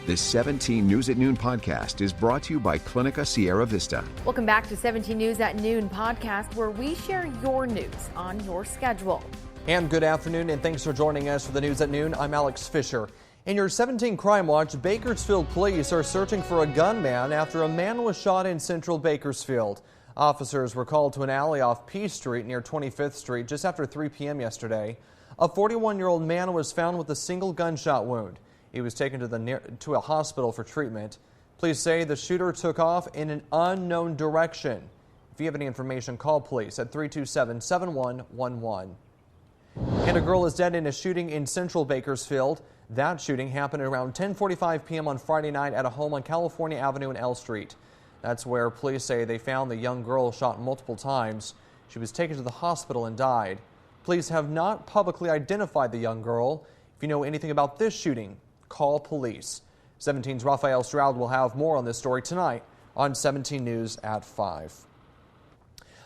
This 17 News at Noon podcast is brought to you by Clinica Sierra Vista. Welcome back to 17 News at Noon podcast, where we share your news on your schedule. And good afternoon, and thanks for joining us for the News at Noon. I'm Alex Fisher. In your 17 Crime Watch, Bakersfield police are searching for a gunman after a man was shot in central Bakersfield. Officers were called to an alley off P Street near 25th Street just after 3 p.m. yesterday. A 41-year-old man was found with a single gunshot wound. He was taken to a hospital for treatment. Police say the shooter took off in an unknown direction. If you have any information, call police at 327-7111. And a girl is dead in a shooting in central Bakersfield. That shooting happened at around 10:45 p.m. on Friday night at a home on California Avenue and L Street. That's where police say they found the young girl shot multiple times. She was taken to the hospital and died. Police have not publicly identified the young girl. If you know anything about this shooting, call police. 17's Raphael Stroud will have more on this story tonight on 17 News at 5.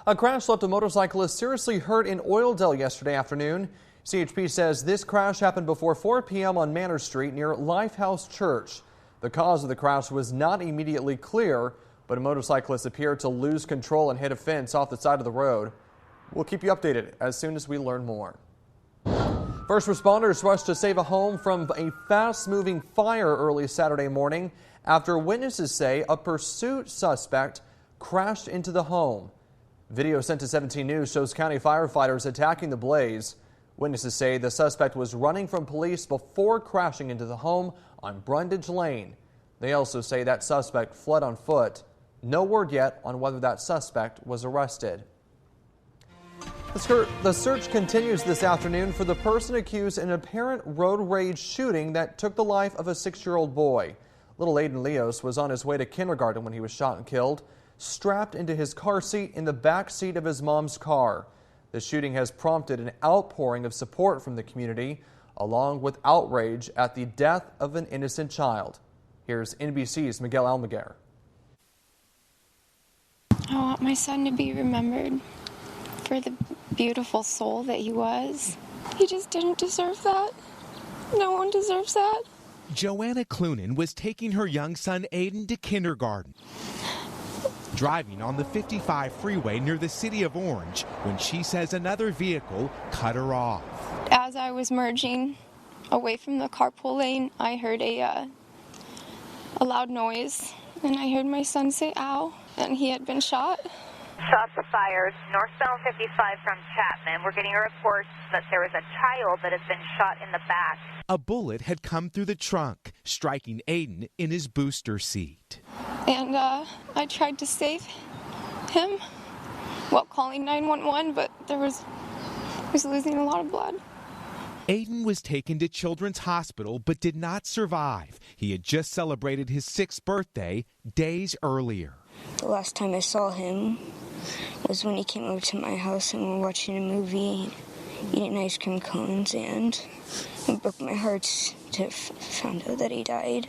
A crash left a motorcyclist seriously hurt in Oildale yesterday afternoon. CHP says this crash happened before 4 p.m. on Manor Street near Lifehouse Church. The cause of the crash was not immediately clear, but a motorcyclist appeared to lose control and hit a fence off the side of the road. We'll keep you updated as soon as we learn more. First responders rushed to save a home from a fast-moving fire early Saturday morning after witnesses say a pursuit suspect crashed into the home. Video sent to 17 News shows county firefighters attacking the blaze. Witnesses say the suspect was running from police before crashing into the home on Brundage Lane. They also say that suspect fled on foot. No word yet on whether that suspect was arrested. The search continues this afternoon for the person accused in an apparent road rage shooting that took the life of a 6-year-old boy. Little Aiden Leos was on his way to kindergarten when he was shot and killed, strapped into his car seat in the back seat of his mom's car. The shooting has prompted an outpouring of support from the community, along with outrage at the death of an innocent child. Here's NBC's Miguel Almaguer. I want my son to be remembered for the beautiful soul that he was. He just didn't deserve that. No one deserves that. Joanna Clunan was taking her young son Aiden to kindergarten, driving on the 55 freeway near the city of Orange when she says another vehicle cut her off. As I was merging away from the carpool lane, I heard a loud noise, and I heard my son say, "Ow," and he had been shot. Shots fired northbound 55 from Chapman. We're getting a report that there is a child that has been shot in the back. A bullet had come through the trunk, striking Aiden in his booster seat. And I tried to save him while calling 911, but he was losing a lot of blood. Aiden was taken to Children's Hospital but did not survive. He had just celebrated his 6th birthday days earlier. The last time I saw him was when he came over to my house and we were watching a movie, eating ice cream cones, and it broke my heart to find out that he died.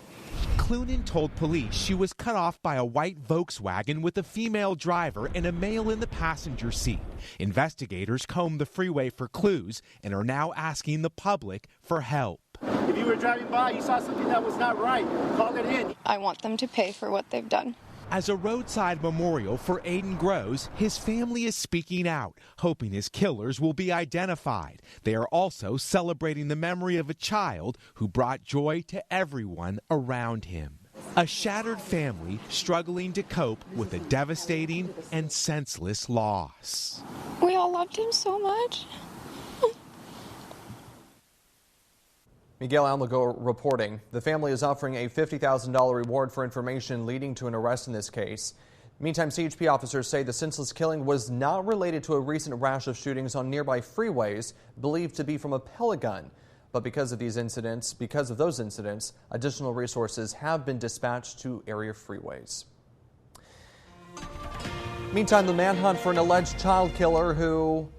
Clunan told police she was cut off by a white Volkswagen with a female driver and a male in the passenger seat. Investigators combed the freeway for clues and are now asking the public for help. If you were driving by, you saw something that was not right, call it in. I want them to pay for what they've done. As a roadside memorial for Aiden grows, his family is speaking out, hoping his killers will be identified. They are also celebrating the memory of a child who brought joy to everyone around him. A shattered family struggling to cope with a devastating and senseless loss. We all loved him so much. Miguel Almaguer reporting. The family is offering a $50,000 reward for information leading to an arrest in this case. Meantime, CHP officers say the senseless killing was not related to a recent rash of shootings on nearby freeways believed to be from a pellet gun. But because of those incidents, additional resources have been dispatched to area freeways. Meantime, the manhunt for an alleged child killer who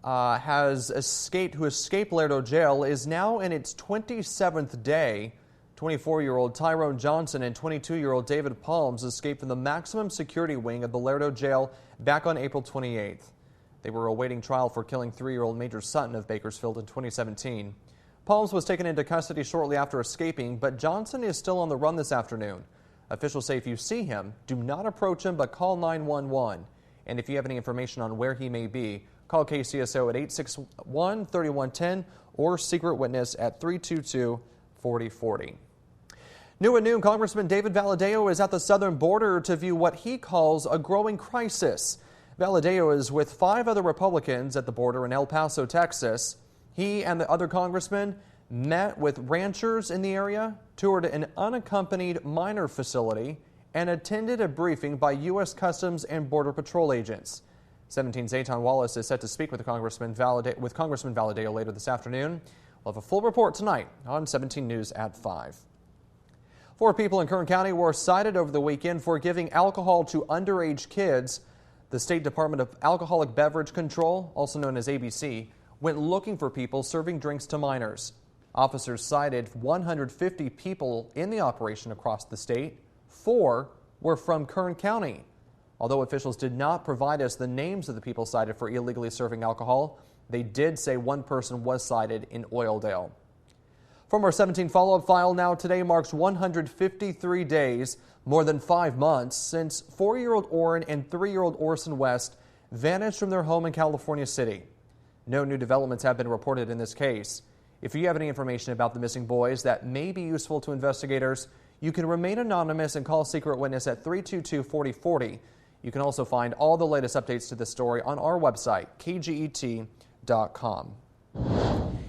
escaped Laerdo jail is now in its 27th day. 24-year-old Tyrone Johnson and 22-year-old David Palms escaped from the maximum security wing of the Laerdo jail back on April 28th. They were awaiting trial for killing 3-year-old Major Sutton of Bakersfield in 2017. Palms was taken into custody shortly after escaping, but Johnson is still on the run this afternoon. Officials say if you see him, do not approach him, but call 911. And if you have any information on where he may be, call KCSO at 861-3110 or Secret Witness at 322-4040. New at noon, Congressman David Valadao is at the southern border to view what he calls a growing crisis. Valadao is with 5 other Republicans at the border in El Paso, Texas. He and the other congressmen met with ranchers in the area, toured an unaccompanied minor facility, and attended a briefing by U.S. Customs and Border Patrol agents. 17's Zayton Wallace is set to speak with Congressman Valadao later this afternoon. We'll have a full report tonight on 17 News at 5. 4 people in Kern County were cited over the weekend for giving alcohol to underage kids. The State Department of Alcoholic Beverage Control, also known as ABC, went looking for people serving drinks to minors. Officers cited 150 people in the operation across the state. 4 were from Kern County. Although officials did not provide us the names of the people cited for illegally serving alcohol, they did say 1 person was cited in Oildale. From our 17 follow-up file now, today marks 153 days, more than 5 months, since 4-year-old Orrin and 3-year-old Orson West vanished from their home in California City. No new developments have been reported in this case. If you have any information about the missing boys that may be useful to investigators, you can remain anonymous and call Secret Witness at 322-4040. You can also find all the latest updates to this story on our website, kget.com.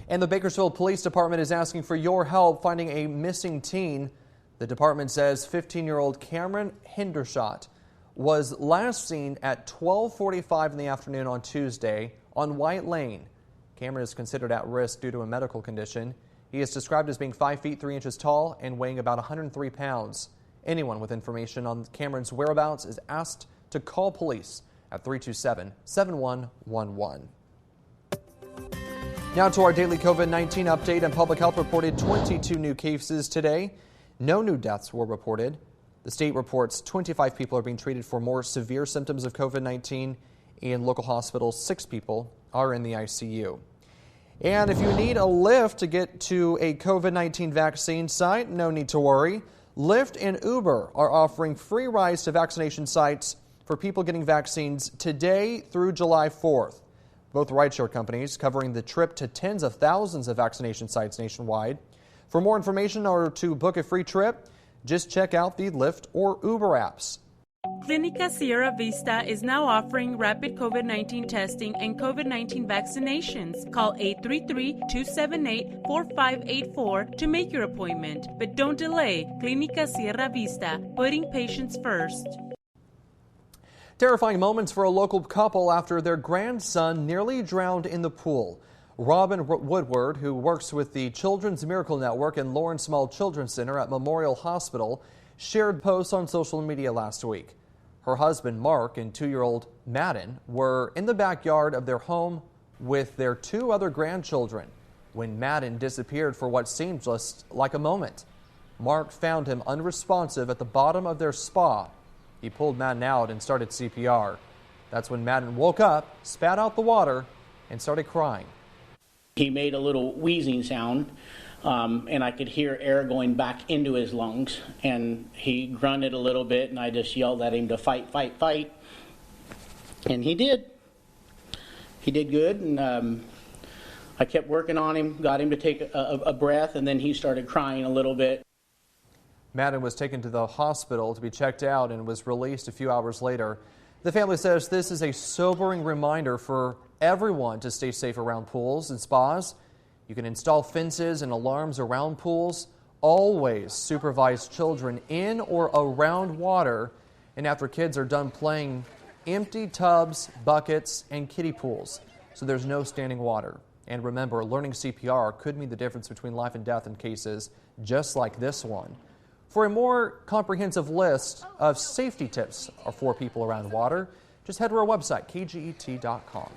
And the Bakersfield Police Department is asking for your help finding a missing teen. The department says 15-year-old Cameron Hendershot was last seen at 12:45 in the afternoon on Tuesday on White Lane. Cameron is considered at risk due to a medical condition. He is described as being 5 feet 3 inches tall and weighing about 103 pounds. Anyone with information on Cameron's whereabouts is asked to call police at 327-7111. Now to our daily COVID-19 update, and Public Health reported 22 new cases today. No new deaths were reported. The state reports 25 people are being treated for more severe symptoms of COVID-19. In local hospitals, 6 people are in the ICU. And if you need a Lyft to get to a COVID-19 vaccine site, no need to worry. Lyft and Uber are offering free rides to vaccination sites for people getting vaccines today through July 4th. Both rideshare companies covering the trip to tens of thousands of vaccination sites nationwide. For more information or to book a free trip, just check out the Lyft or Uber apps. Clinica Sierra Vista is now offering rapid COVID-19 testing and COVID-19 vaccinations. Call 833-278-4584 to make your appointment. But don't delay. Clinica Sierra Vista, putting patients first. Terrifying moments for a local couple after their grandson nearly drowned in the pool. Robin Woodward, who works with the Children's Miracle Network and Lawrence Small Children's Center at Memorial Hospital, shared posts on social media last week. Her husband, Mark, and 2-year-old Madden were in the backyard of their home with their 2 other grandchildren when Madden disappeared for what seemed just like a moment. Mark found him unresponsive at the bottom of their spa. He pulled Madden out and started CPR. That's when Madden woke up, spat out the water, and started crying. He made a little wheezing sound, and I could hear air going back into his lungs, and he grunted a little bit, and I just yelled at him to fight, fight, fight, and he did. He did good, and I kept working on him, got him to take a breath, and then he started crying a little bit. Madden was taken to the hospital to be checked out and was released a few hours later. The family says this is a sobering reminder for everyone to stay safe around pools and spas. You can install fences and alarms around pools. Always supervise children in or around water. And after kids are done playing, empty tubs, buckets, and kiddie pools so there's no standing water. And remember, learning CPR could mean the difference between life and death in cases just like this one. For a more comprehensive list of safety tips for people around water, just head to our website, kget.com.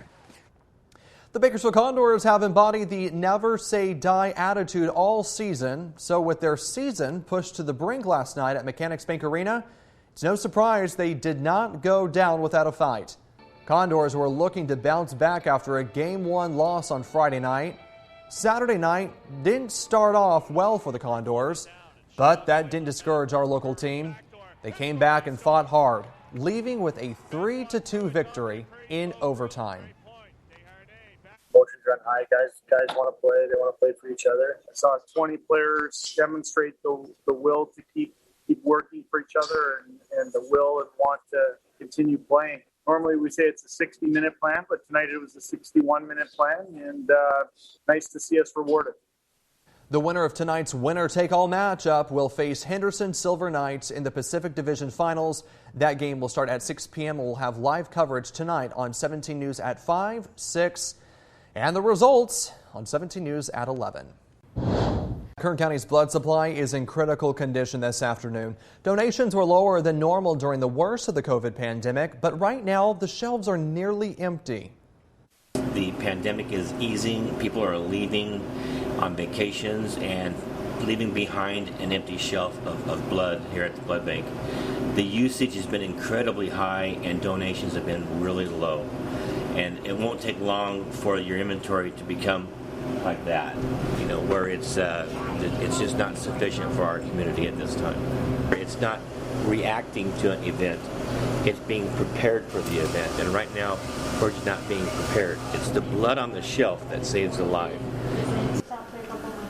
The Bakersfield Condors have embodied the never say die attitude all season. So with their season pushed to the brink last night at Mechanics Bank Arena, it's no surprise they did not go down without a fight. Condors were looking to bounce back after a Game 1 loss on Friday night. Saturday night didn't start off well for the Condors, but that didn't discourage our local team. They came back and fought hard, leaving with a 3-2 victory in overtime. Emotions run high. Guys want to play. They want to play for each other. I saw 20 players demonstrate the will to keep working for each other and the will and want to continue playing. Normally we say it's a 60-minute plan, but tonight it was a 61-minute plan, and nice to see us rewarded. The winner of tonight's winner-take-all matchup will face Henderson Silver Knights in the Pacific Division Finals. That game will start at 6 p.m. and we'll have live coverage tonight on 17 News at 5, 6, and the results on 17 News at 11. Kern County's blood supply is in critical condition this afternoon. Donations were lower than normal during the worst of the COVID pandemic, but right now the shelves are nearly empty. The pandemic is easing. People are leaving on vacations and leaving behind an empty shelf of blood here at the blood bank. The usage has been incredibly high and donations have been really low. And it won't take long for your inventory to become like that, where it's just not sufficient for our community at this time. It's not reacting to an event, it's being prepared for the event, and right now we're just not being prepared. It's the blood on the shelf that saves a life.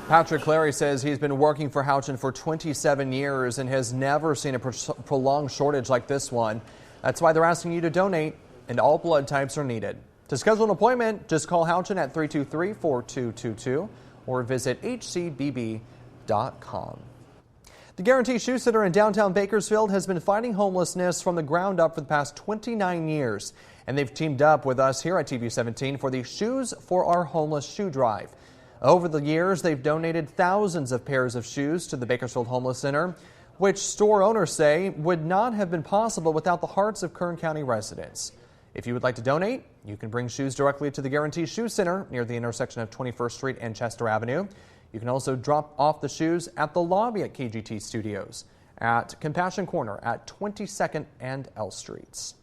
Patrick Clary says he's been working for Houchin for 27 years and has never seen a prolonged shortage like this one. That's why they're asking you to donate, and all blood types are needed. To schedule an appointment, just call Houchin at 323-4222 or visit hcbb.com. The Guarantee Shoe Center in downtown Bakersfield has been fighting homelessness from the ground up for the past 29 years. And they've teamed up with us here at TV 17 for the Shoes for Our Homeless shoe drive. Over the years, they've donated thousands of pairs of shoes to the Bakersfield Homeless Center, which store owners say would not have been possible without the hearts of Kern County residents. If you would like to donate, you can bring shoes directly to the Guarantee Shoe Center near the intersection of 21st Street and Chester Avenue. You can also drop off the shoes at the lobby at KGT Studios, at Compassion Corner at 22nd and L Streets.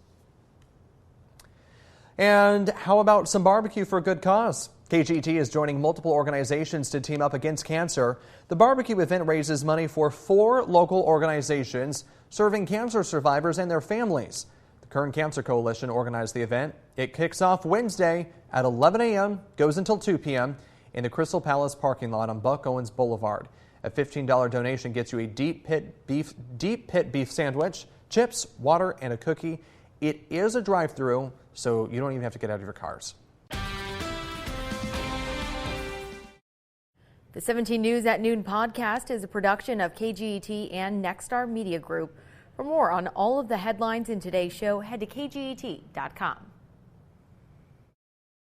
And how about some barbecue for a good cause? KGT is joining multiple organizations to team up against cancer. The barbecue event raises money for 4 local organizations serving cancer survivors and their families. Kern Cancer Coalition organized the event. It kicks off Wednesday at 11 a.m., goes until 2 p.m. in the Crystal Palace parking lot on Buck Owens Boulevard. A $15 donation gets you a deep pit beef sandwich, chips, water, and a cookie. It is a drive-through, so you don't even have to get out of your cars. The 17 News at Noon podcast is a production of KGET and Nexstar Media Group. For more on all of the headlines in today's show, head to kget.com.